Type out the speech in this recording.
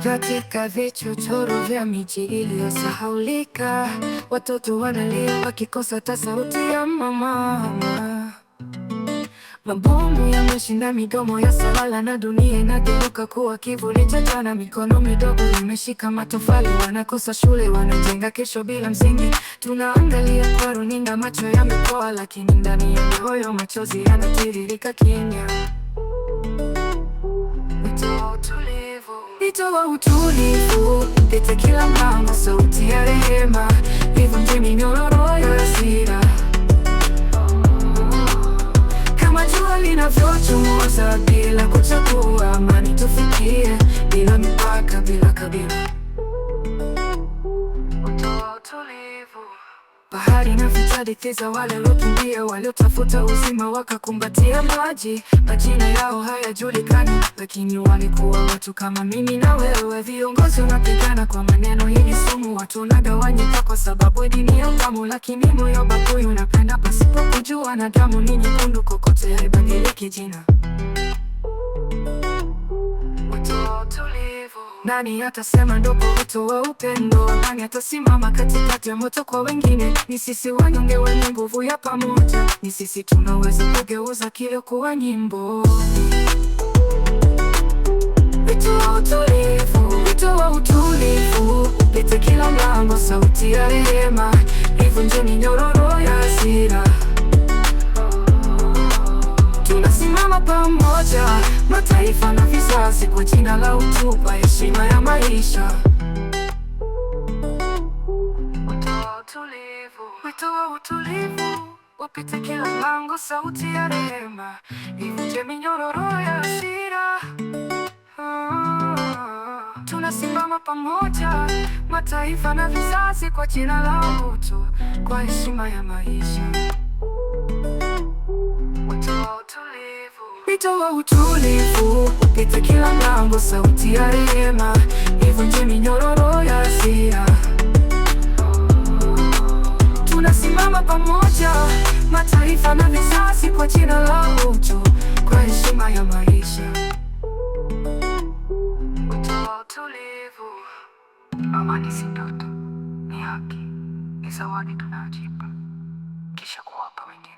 Katika vichochoro vya miji iliyosahaulika, watoto wanalia wakikosa hata sauti ya mama. Mabomu yameshinda midomo ya sawala na dunia inageuka kuwa kivuli cha jana. Mikono midogo imeshika matofali, wanakosa shule, wanajenga kesho bila msingi. Tunaangalia kwa runinga, macho yamepoa, lakini ndani ya mioyo machozi yanatiririka kimya. Wito wa utulivu, pita kila mlango, sauti ya rehema, ivunje minyororo ya hasira. Kama jua linavyochomoza bila kuchagua, amani tufikie, bila mipaka, bila kabila. Bahari inaficha hadithi za wale waliokimbia, waliotafuta uzima wakakumbatia maji. Majina yao hayajulikani, lakini walikuwa watu kama mimi na wewe. Viongozi wanapigana kwa maneno, hii ni sumu. Watu wanagawanyika kwa sababu dini ya damu, lakini moyo babu unapenda pasipo kujua. Na damu ni nyekundu kokote, haibadiliki jina. Nani atasema ndogo wito wa upendo? Nani atasimama katikati ya moto kwa wengine? Ni sisi wanyonge wenye nguvu ya pamoja, ni sisi tunaweza kugeuza kilio kuwa nyimbo. Wito wa utulivu, wito wa utulivu, upite kila mlango, sauti ya rehema, ivunje minyororo ya hasira. Tunasimama pamoja, mataifa na vizazi, kwa jina la utupa, heshima ya maisha. Wito wa utulivu, upite kila mlango, sauti ya rehema, ivunje minyororo ya hasira. Tunasimama pamoja, mataifa na vizazi, kwa jina la utu, kwa heshima ya maisha. Wito wa utulivu, upite kila mlango, sauti ya rehema, ivunje minyororo ya hasira. Tunasimama pamoja, mataifa na vizazi, kwa jina la utu, kwa heshima ya maisha. Wito wa utulivu. Amani si ndoto, ni haki, ni zawadi tunayojipa kisha kuwapa wengine.